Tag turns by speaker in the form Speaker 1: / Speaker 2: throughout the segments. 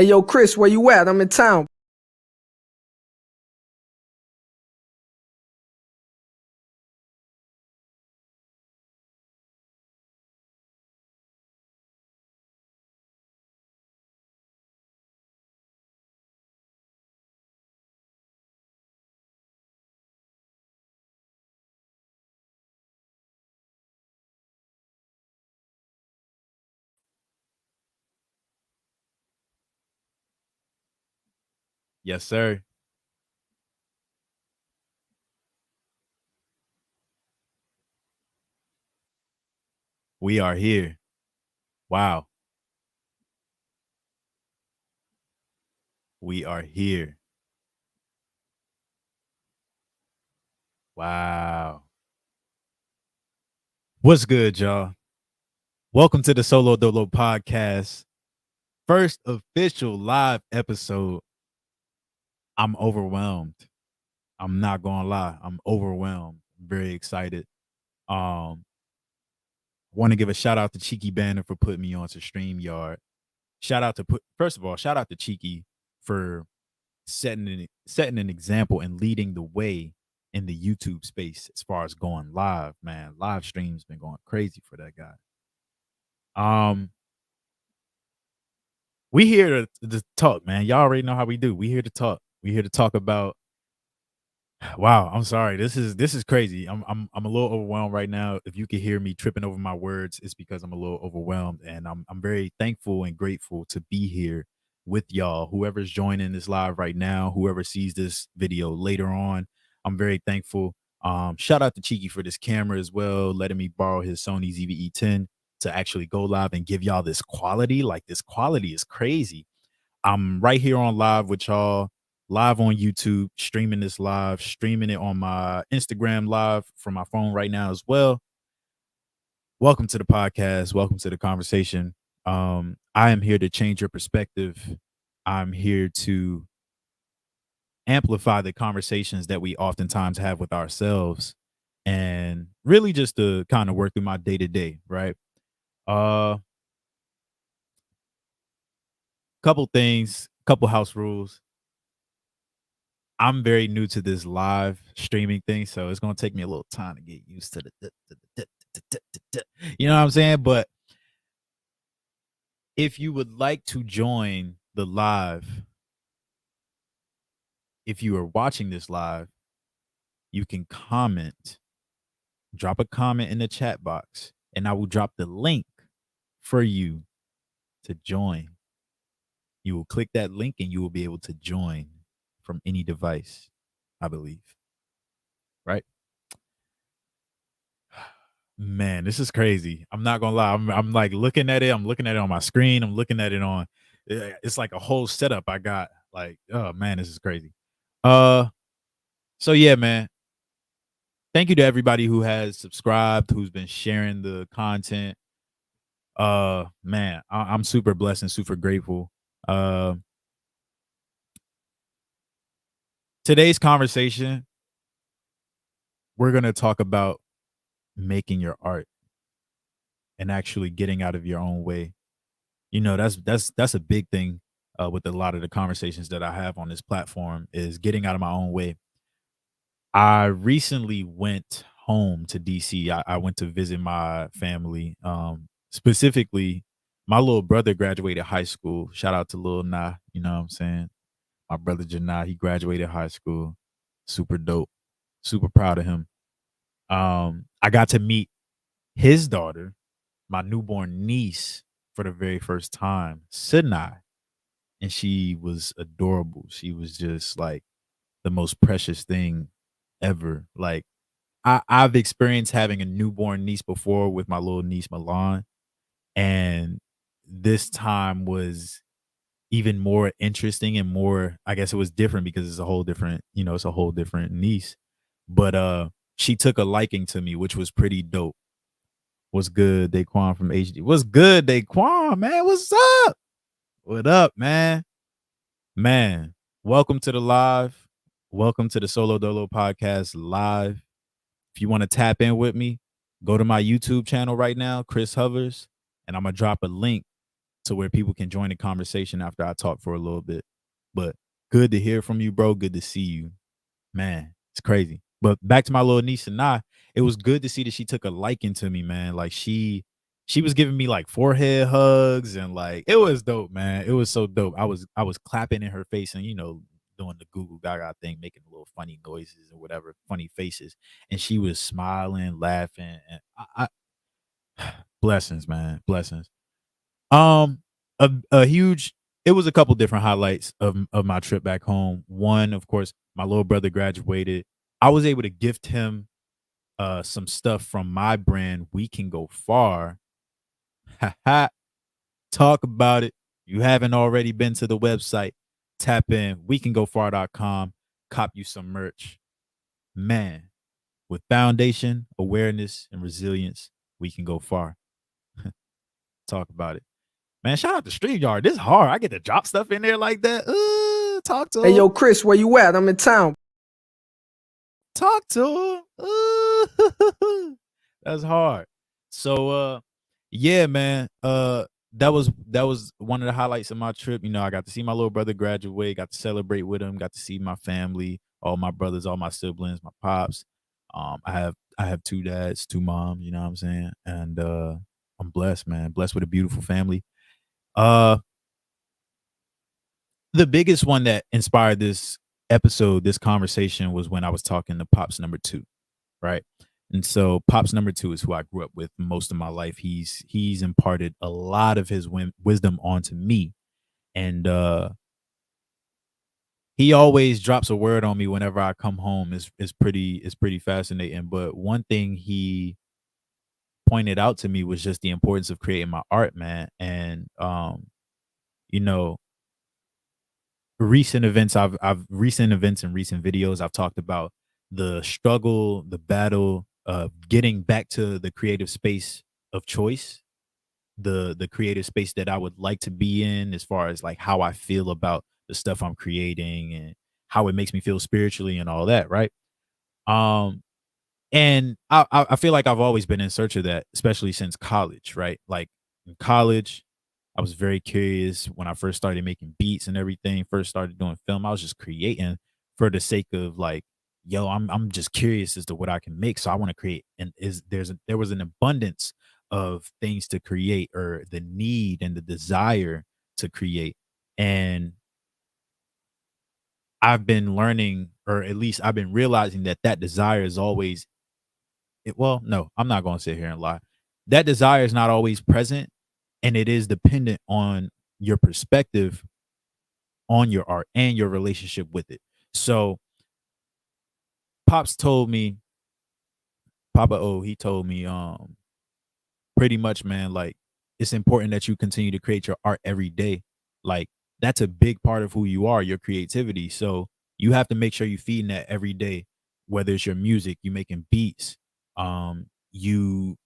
Speaker 1: Hey, yo, Chris, where you at? I'm in town.
Speaker 2: Yes, sir. We are here. Wow. We are here. Wow. What's good, y'all? Welcome to the Solo Dolo podcast. First official live episode. I'm overwhelmed. I'm not gonna lie. I'm overwhelmed. Very excited. Um, Want to give a shout out to Cheeky Banner for putting me onto StreamYard. First of all, shout out to Cheeky for setting an example and leading the way in the YouTube space as far as going live, man. Live streams been going crazy for that guy. Um, we here to talk, man. Y'all already know how we do. We here to talk. We here to talk about. Wow, I'm sorry. This is crazy. I'm a little overwhelmed right now. If you can hear me tripping over my words, it's because I'm a little overwhelmed, and I'm very thankful and grateful to be here with y'all. Whoever's joining this live right now, whoever sees this video later on, I'm very thankful. Shout out to Cheeky for this camera as well, letting me borrow his Sony ZV-E10 to actually go live and give y'all this quality. Like this quality is crazy. I'm right here on live with y'all, live on YouTube, streaming this live, streaming it on my Instagram live from my phone right now as well. Welcome to the podcast. Welcome to the conversation. I am here to change your perspective. I'm here to amplify the conversations that we oftentimes have with ourselves and really just to kind of work through my day to day, right? Uh Couple things, couple house rules. I'm very new to this live streaming thing, so it's gonna take me a little time to get used to you know what I'm saying? But if you would like to join the live, if you are watching this live, you can comment, drop a comment in the chat box, and I will drop the link for you to join. You will click that link and you will be able to join from any device, I believe. Right? Man, this is crazy. I'm not gonna lie. I'm like looking at it. I'm looking at it on my screen. I'm looking at it on. It's like a whole setup I got. Like, oh man, this is crazy. Uh, so yeah, man. Thank you to everybody who has subscribed, who's been sharing the content. Man, I'm super blessed and super grateful. Uh, Today's conversation, we're gonna talk about making your art and actually getting out of your own way. You know, that's a big thing with a lot of the conversations that I have on this platform is getting out of my own way. I recently went home to DC. I went to visit my family. Specifically, my little brother graduated high school. Shout out to Lil Nah, you know what I'm saying? My brother Janah, he graduated high school. Super dope. Super proud of him. I got to meet his daughter, my newborn niece, for the very first time, Sinai, and she was adorable. She was just like the most precious thing ever. Like I've experienced having a newborn niece before with my little niece Milan, and this time was even more interesting and more. I guess it was different because it's a whole different, it's a whole different niece. But she took a liking to me, which was pretty dope. What's good, Daquan from HD? What's good, Daquan, man? What's up? What up, man? Man, welcome to the live. Welcome to the Solo Dolo podcast live. If you want to tap in with me, go to my YouTube channel right now, Chris Hovers, and I'm gonna drop a link to where people can join the conversation after I talk for a little bit. But good to hear from you, bro. Good to see you. Man, it's crazy. But back to my little niece and it was good to see that she took a liking to me, man. Like she was giving me like forehead hugs and like it was dope, man. It was so dope. I was clapping in her face and doing the Google Gaga thing, making little funny noises or whatever, funny faces. And she was smiling, laughing, and blessings, man. Blessings. Um, a huge it was a couple different highlights of my trip back home. One, of course, my little brother graduated. I was able to gift him some stuff from my brand, We Can Go Far. Ha. Talk about it. You haven't already been to the website, tap in weCanGoFar.com, cop you some merch. Man, with foundation, awareness, and resilience, we can go far. Talk about it. Man, shout out to StreamYard. This is hard. I get to drop stuff in there like that. Talk to
Speaker 1: Hey,
Speaker 2: him.
Speaker 1: yo, Chris, where you at? I'm in town.
Speaker 2: Talk to him. That's hard. So yeah, man. That was one of the highlights of my trip. I got to see my little brother graduate, got to celebrate with him, got to see my family, all my brothers, all my siblings, my pops. I have two dads, two moms, you know what I'm saying? And I'm blessed, man. Blessed with a beautiful family. Uh the biggest one that inspired this episode, this conversation, was when I was talking to Pops number two, right? And so Pops number two is who I grew up with most of my life. He's imparted a lot of his wisdom onto me, and he always drops a word on me whenever I come home. Is pretty fascinating. But one thing he pointed out to me was just the importance of creating my art, man. And you know, recent events and recent videos I've talked about the struggle, the battle of getting back to the creative space of choice, the creative space that I would like to be in, as far as like how I feel about the stuff I'm creating and how it makes me feel spiritually and all that, right? Um and I feel like I've always been in search of that, especially since college, right? Like in college, I was very curious when I first started making beats and everything, first started doing film. I was just creating for the sake of like, yo, I'm just curious as to what I can make. So I want to create. And there was an abundance of things to create, or the need and the desire to create. And I've been learning, or at least I've been realizing that desire is always well, no, I'm not going to sit here and lie. That desire is not always present, and it is dependent on your perspective on your art and your relationship with it. So, Pops told me, Papa O, he told me, pretty much, man, like it's important that you continue to create your art every day. Like that's a big part of who you are, your creativity. So you have to make sure you feeding that every day, whether it's your music, you making beats, you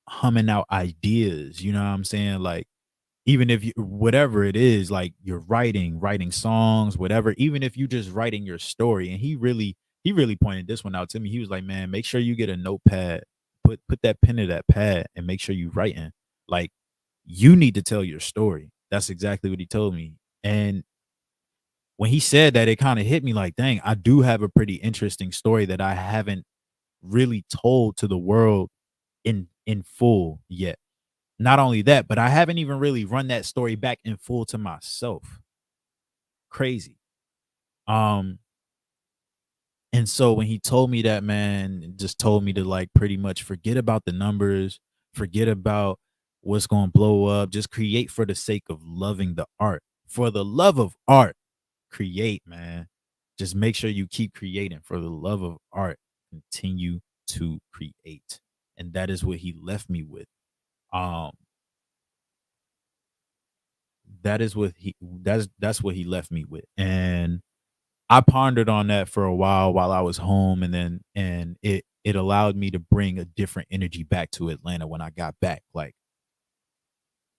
Speaker 2: humming out ideas, you know what I'm saying? Like even if you whatever it is, like you're writing songs, whatever, even if you just writing your story. And he really pointed this one out to me. He was like, man, make sure you get a notepad, put that pen to that pad and make sure you writing. Like you need to tell your story. That's exactly what he told me. And when he said that, it kind of hit me like, dang, I do have a pretty interesting story that I haven't really told to the world in full yet. Not only that, but I haven't even really run that story back in full to myself. Crazy. Um, and so when he told me that, man, just told me to like pretty much forget about the numbers, forget about what's going to blow up, just create for the sake of loving the art. For the love of art, create, man. Just make sure you keep creating for the love of art. Continue to create. And that is what he left me with. Um, that's what he left me with. And I pondered on that for a while I was home, and it allowed me to bring a different energy back to Atlanta when I got back. Like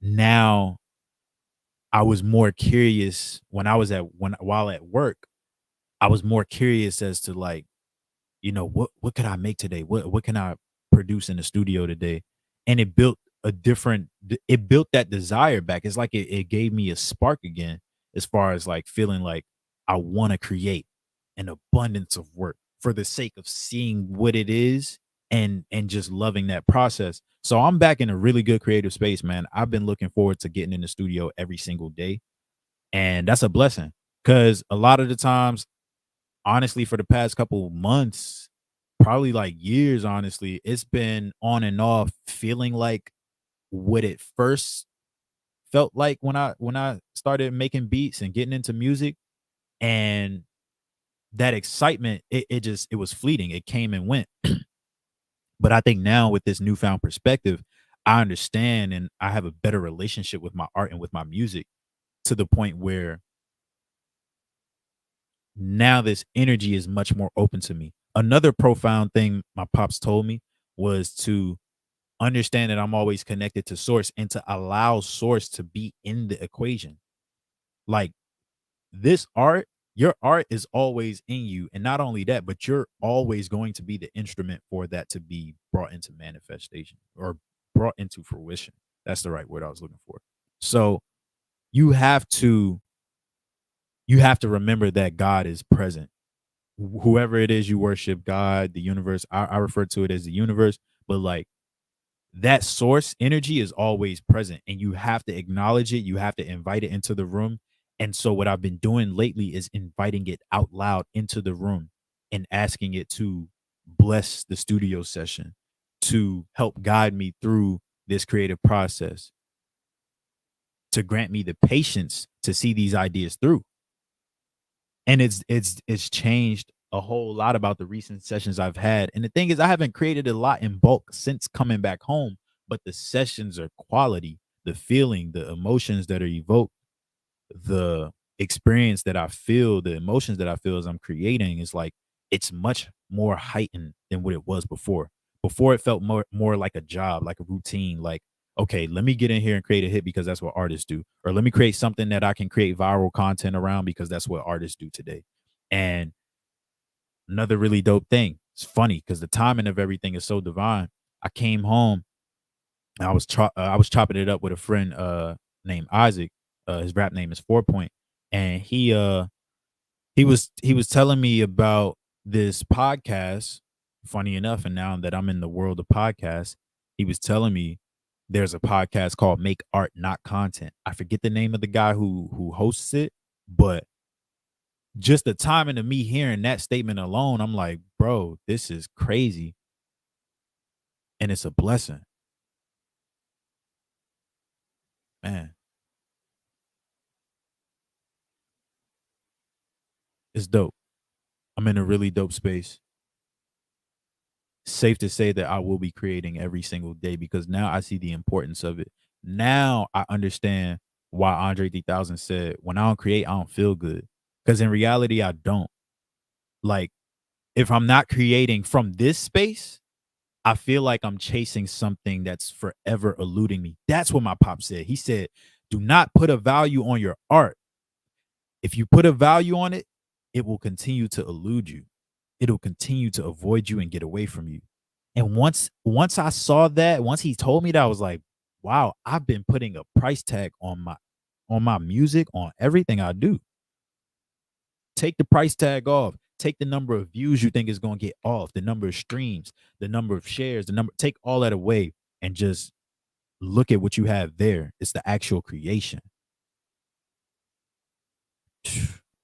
Speaker 2: now I was more curious when I was while at work, I was more curious as to like, what could I make today? What can I produce in the studio today? And it built a different it built that desire back. It's like it gave me a spark again as far as like feeling like I want to create an abundance of work for the sake of seeing what it is and just loving that process. So I'm back in a really good creative space, man. I've been looking forward to getting in the studio every single day, and that's a blessing because a lot of the times, honestly, for the past couple months, probably like years, honestly, it's been on and off feeling like what it first felt like when I started making beats and getting into music, and that excitement, it was fleeting. It came and went. But I think now with this newfound perspective, I understand and I have a better relationship with my art and with my music to the point where now this energy is much more open to me. Another profound thing my pops told me was to understand that I'm always connected to source and to allow source to be in the equation. Like this art, your art is always in you. And not only that, but you're always going to be the instrument for that to be brought into manifestation or brought into fruition. That's the right word I was looking for. So you have to you have to remember that God is present. Whoever it is you worship, God, the universe, I refer to it as the universe, but like that source energy is always present and you have to acknowledge it. You have to invite it into the room. And so, what I've been doing lately is inviting it out loud into the room and asking it to bless the studio session, to help guide me through this creative process, to grant me the patience to see these ideas through. And it's changed a whole lot about the recent sessions I've had. And the thing is, I haven't created a lot in bulk since coming back home, but the sessions are quality, the feeling, the emotions that are evoked, the experience that I feel, the emotions that I feel as I'm creating is like it's much more heightened than what it was before. Before it felt more like a job, like a routine, like okay, let me get in here and create a hit because that's what artists do. Or let me create something that I can create viral content around because that's what artists do today. And another really dope thing, it's funny because the timing of everything is so divine. I came home and I was chopping it up with a friend named Isaac. His rap name is 4 Point. And he was telling me about this podcast. Funny enough, and now that I'm in the world of podcasts, he was telling me there's a podcast called Make Art Not Content. I forget the name of the guy who hosts it, but just the timing of me hearing that statement alone, I'm like, bro, this is crazy. And it's a blessing. Man, it's dope. I'm in a really dope space. Safe to say that I will be creating every single day because now I see the importance of it. Now I understand why Andre 3000 said, when I don't create, I don't feel good. Because in reality, I don't. Like, if I'm not creating from this space, I feel like I'm chasing something that's forever eluding me. That's what my pop said. He said, do not put a value on your art. If you put a value on it, it will continue to elude you. It'll continue to avoid you and get away from you. And once I saw that, once he told me that, I was like, wow, I've been putting a price tag on my music, on everything I do. Take the price tag off. Take the number of views you think is going to get off, the number of streams, the number of shares, the number, take all that away and just look at what you have there. It's the actual creation.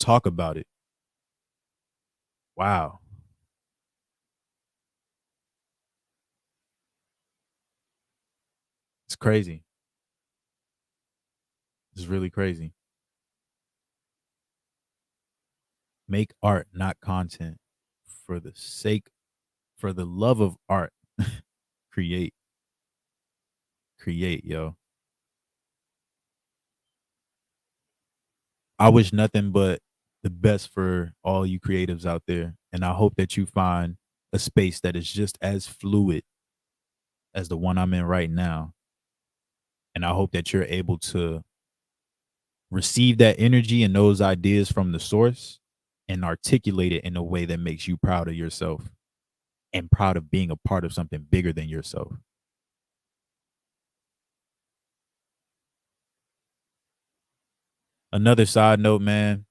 Speaker 2: Talk about it. Wow. It's crazy. It's really crazy. Make art, not content. For the sake, for the love of art, create, create, yo. I wish nothing but the best for all you creatives out there. And I hope that you find a space that is just as fluid as the one I'm in right now. And I hope that you're able to receive that energy and those ideas from the source and articulate it in a way that makes you proud of yourself and proud of being a part of something bigger than yourself. Another side note, man,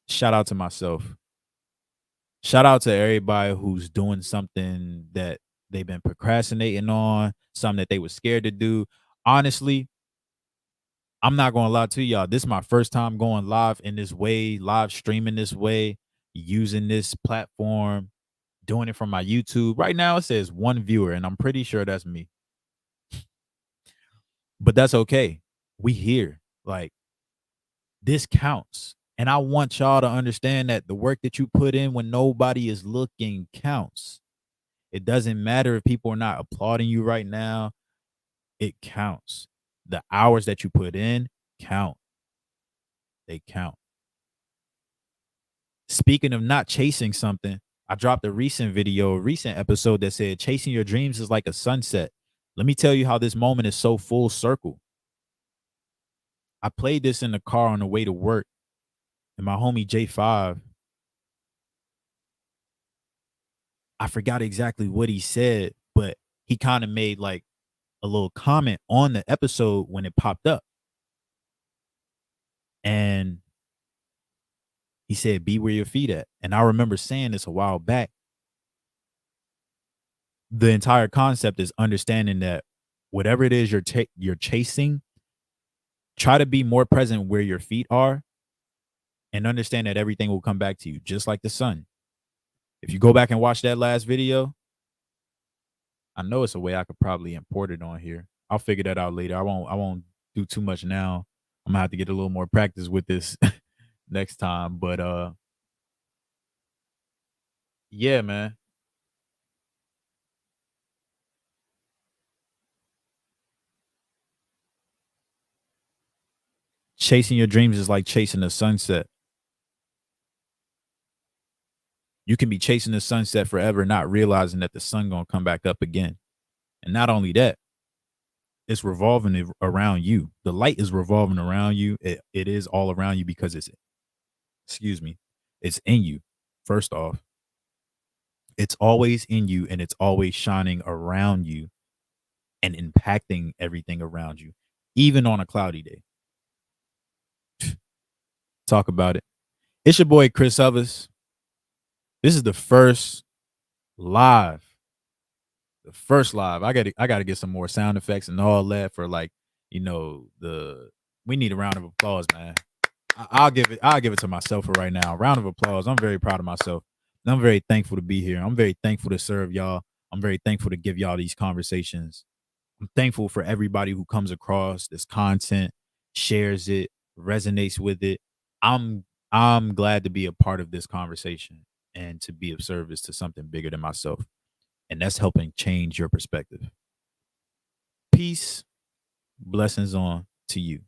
Speaker 2: shout out to myself. Shout out to everybody who's doing something that they've been procrastinating on, something that they were scared to do. Honestly, I'm not gonna lie to y'all. This is my first time going live in this way, live streaming this way, using this platform, doing it from my YouTube. Right now it says one viewer, and I'm pretty sure that's me. But that's okay. We here. Like, this counts. And I want y'all to understand that the work that you put in when nobody is looking counts. It doesn't matter if people are not applauding you right now. It counts. The hours that you put in count. They count. Speaking of not chasing something, I dropped a recent episode that said chasing your dreams is like a sunset. Let me tell you how this moment is so full circle. I played this in the car on the way to work, and my homie J5, I forgot exactly what he said, but he kind of made like a little comment on the episode when it popped up. And he said, be where your feet at. And I remember saying this a while back. The entire concept is understanding that whatever it is you're chasing, try to be more present where your feet are and understand that everything will come back to you, just like the sun. If you go back and watch that last video, I know it's a way I could probably import it on here. I'll figure that out later. I won't do too much now. I'm gonna have to get a little more practice with this next time. But yeah, man. Chasing your dreams is like chasing the sunset. You can be chasing the sunset forever, not realizing that the sun gonna come back up again. And not only that, it's revolving around you. The light is revolving around you. It is all around you because excuse me, it's in you. First off, it's always in you and it's always shining around you and impacting everything around you, even on a cloudy day. Talk about it. It's your boy Chris Elvis. This is the first live. The first live. I gotta get some more sound effects and all that for, like, we need a round of applause, man. I'll give it to myself for right now. Round of applause. I'm very proud of myself. And I'm very thankful to be here. I'm very thankful to serve y'all. I'm very thankful to give y'all these conversations. I'm thankful for everybody who comes across this content, shares it, resonates with it. I'm glad to be a part of this conversation and to be of service to something bigger than myself. And that's helping change your perspective. Peace, blessings on to you.